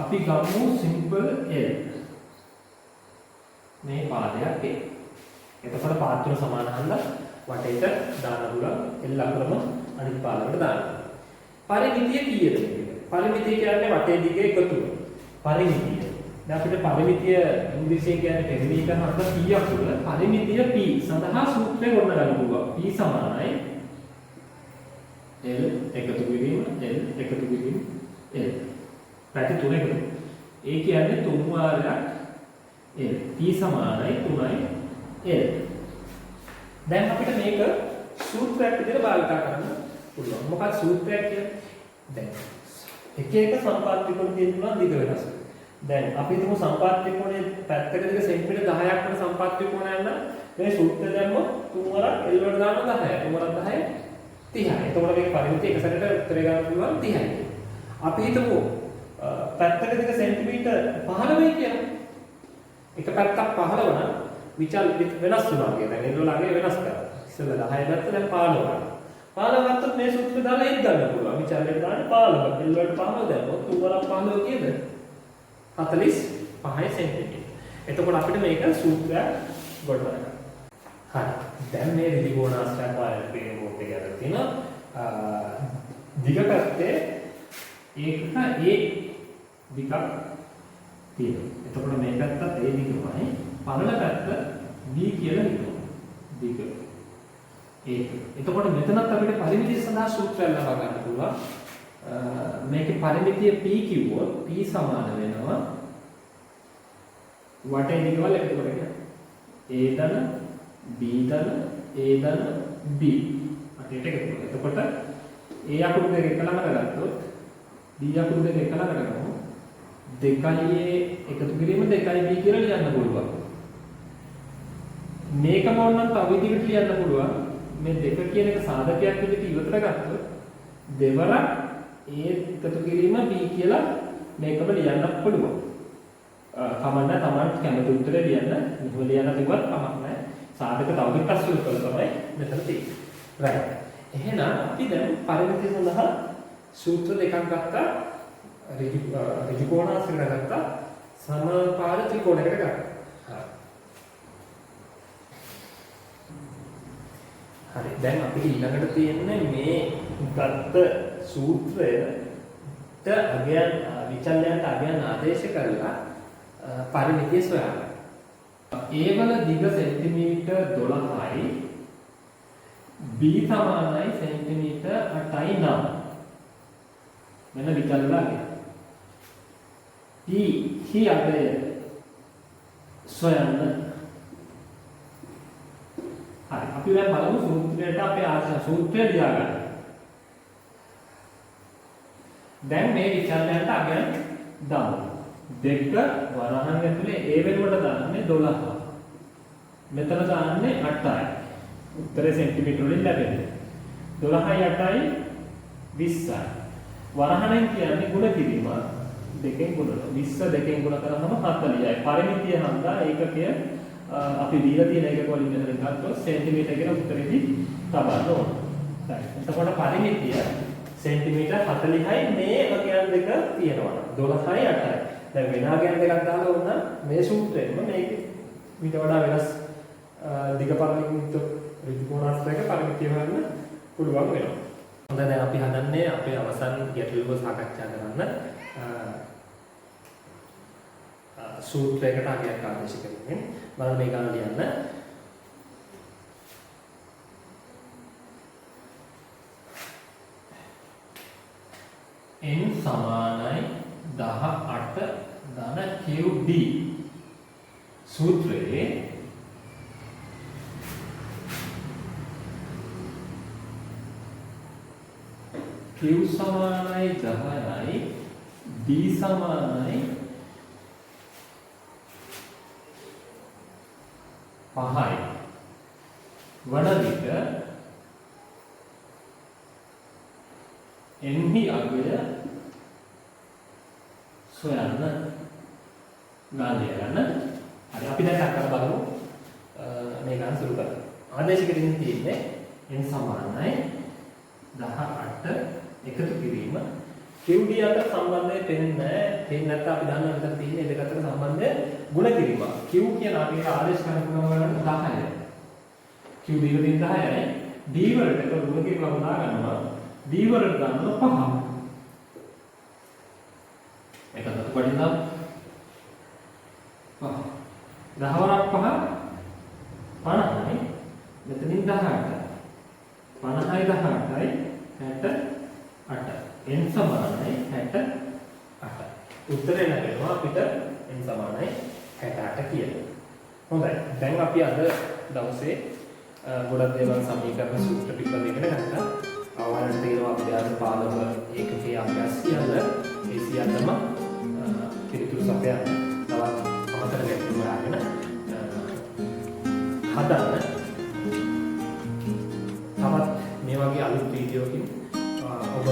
අපි ගමු සිම්පල් L. මේ පාදයක් A. එතකොට පාද තුන සමාන හන්දා වටේට දාන්න පුළුවන් L අකුරම අනිත් පාදවලට දාන්න. පරිමිතිය කීයද? පරිමිතිය කියන්නේ වටේ දිග එකතුව. පරිමිතිය. දැන් අපිට පරිමිතිය ඉංග්‍රීසියෙන් කියන්නේ පරිමීටර් හන්දා කීයක් තුල පරිමිතිය P සඳහා සූත්‍රය ගොඩනගන්න පුළුවන්. P සමානයි L එකතු කිරීම L එකතු කිරීම L. පැති තුන එකතු. ඒ කියන්නේ 3 වාරයක් L. P සමානයි 3යි L. දැන් අපිට මේක සූත්‍රයක් විදිහට භාවිත කරන්න පුළුවන්. මොකක්ද සූත්‍රයක් කියන්නේ? දැන් එක එක සම්පාද ත්‍රිකෝණ තියෙනවා දිග වෙනස්. දැන් අපි හිතමු සම්පාද ත්‍රිකෝණයේ පැත්තක දිග සෙන්ටිමීටර් 10ක් වන සම්පාද ත්‍රිකෝණයක් නම් මේ සූත්‍රය දැම්මොත් 3 වරක් L වලට දානවා 10යි. 3 වරක් 10යි 30යි. එතකොට මේක පරිමිතිය එක සැරේට උත්තරේ ගන්න පුළුවන් 30යි. අපි හිතමු පැත්තක දිග සෙන්ටිමීටර් 15යි කියලා. එක පැත්තක් 15 නම් විචල් වෙනස් වුණා කියලා. දැන් ඒගොල්ලෝගේ වෙනස් කරා. ඉස්සෙල්ලා 10 ගත්ත දැන් 15 ගන්න. 15 ගත්තොත් මේ සූත්‍රය දාලා ඒක ගන්න පුළුවන්. විචල්යට දාන්න 15. L වලට 15 දැම්මොත් 3 වරක් 15 කීයද? 45 සෙන්ටිමීටර්. එතකොට අපිට මේක සූත්‍රයක් ගොඩනගන්න. හරි. දැන් මේ ඍජුකෝණාශ්‍රය පාරේ බෝඩ් එක අරගෙන තියෙනවා. දිග පැත්තේ ඒකක A දිගක් තියෙනවා. එතකොට මේ පැත්තත් A දිගමයි. පළල පැත්ත B කියලා හිතමු. දිග. ඒක. එතකොට මෙතනත් අපිට පරිමිතිය සඳහා සූත්‍රයක් ලබා ගන්න පුළුවන්. මේකේ පරිමිතිය P කිව්වොත් P සමාන වෙනවා වටේ දිගවල එකතු කරගෙන A ධන B ධන A ධන B වටේට එකතු කරනවා. එතකොට A අකුරු දෙක එක ළඟට ගත්තොත් B අකුරු දෙක එක ළඟට ගමු. 2යි A එකතු කිරීම 2යි B කියලා ලියන්න පුළුවන්. මේක මොනනම් තව විදිහට ලියන්න පුළුවන්. මේ දෙක කියන එක සාධකයක් විදිහට ඉවතට ගත්තොත් දෙවරක් A එකතු කිරීම B කියලා මේකම ලියන්න පුළුවන්. කමන්න තමයි කැමති උත්තරේ ලියන්න. මෙහෙම ලියන්න තිබුණත් කමක් නැහැ. සාධක තව ටිකක් අසුර කරලා තමයි මෙතන තියෙන්නේ. right. එහෙනම් අපි දැන් පරිමිතිය සඳහා සූත්‍ර දෙකක් ගත්තා. ඍජුකෝණාශ්‍රය ගත්තා. සමපාද ත්‍රිකෝණයකට ගත්තා. හරි. දැන් අපිට ඊළඟට තියෙන්නේ මේ ගත්ත සූත්‍රයට අගයන් විචල්යන්ට අගයන් ආදේශ කරලා පරිමිතිය සොයන්න. A වල දිග සෙන්ටිමීටර් 12යි B සමානයි සෙන්ටිමීටර් 8යි නම් මෙන්න විචල් වල අගය. P අගය සොයන්න. හරි. අපි දැන් බලමු සූත්‍රයට අපේ ආශ්‍රය සූත්‍රය ලියා ගන්න. දැන් මේ විචල්යන්ට අගයන් දාමු. දෙක වරහන් ඇතුලේ A වෙනුවට දාන්නේ 12. මෙතන දාන්නේ 8යි. උත්තරේ සෙන්ටිමීටර වලින් ලැබෙන්නේ. 12යි 8යි 20යි. වරහණෙන් කියන්නේ ගුණ කිරීම. දෙකෙන් ගුණ. 20 දෙකෙන් ගුණ කරාම 40යි. පරිමිතිය හන්දා ඒකකය අපි දීලා තියෙන එකක වලින් මෙතන ගත්තොත් සෙන්ටිමීටර කියන උත්තරෙදි තබන්න ඕන. හරි. එතකොට පරිමිතිය සෙන්ටිමීටර 40යි මේ අගයන් දෙක තියෙනවා. 12යි 8යි. දැන් වෙන අගයන් දෙකක් දාලා ඕන මේ සූත්‍රයෙන්ම මේක ඊට වඩා වෙනස් දිග පරිමිතිය ඍජුකෝණාශ්‍රයක පරිමිතිය හොයන්න පුළුවන් වෙනවා. හොඳයි දැන් අපි හදන්නේ අපේ අවසන් ගැටලුව සාකච්ඡා කරන්න සූත්‍රයකට අගයක් ආදේශ කරමින් බලන්න මේ ගාන ලියන්න. n සමානයි 18 ධන qd සූත්‍රයේ Q සමානයි 10යි D සමානයි 5යි වන විට එන්හි අගය සොයන්න ගානය ගන්න. හරි අපි දැන් අක්කර බලමු මේ ගන්න සුළු කරලා. ආදේශකෙකින් තියෙන්නේ n සමානයි 18 එකතු කිරීම QD අතර සම්බන්ධය පෙන්නේ නැහැ. ඒ නැත්නම් අපි දන්නවා මෙතන තියෙන්නේ දෙක අතර සම්බන්ධය ගුණ කිරීම. Q කියන අපේ ආදේශ කරනවා වලට 10යි. QD වලින් 10යි. D වලට ඒක ගුණ කිරීම වුණා ගන්නවා. D වලට ගන්නවා 5. මේක අතට පඩිනවා 5. 10 වරක් 5 50යි. මෙතනින් 18. 50යි 18යි 68. n සමානයි 68. උත්තරේ ලැබෙනවා අපිට n සමානයි 68 කියලා. හොඳයි. දැන් අපි අද දවසේ ගොඩක් දේවල් සමීකරණ සූත්‍ර පිටපත ඉගෙන ගත්තා. අවවාදයට තියෙනවා අභ්‍යාස පාදක ඒකකයේ අභ්‍යාස සියල්ල ඒ සියල්ලම පිළිතුරු සපයන්න තවත් අමතර ගැටලු හොයාගෙන හදන්න. තවත් මේ වගේ අලුත් වීඩියෝකින් ඔබ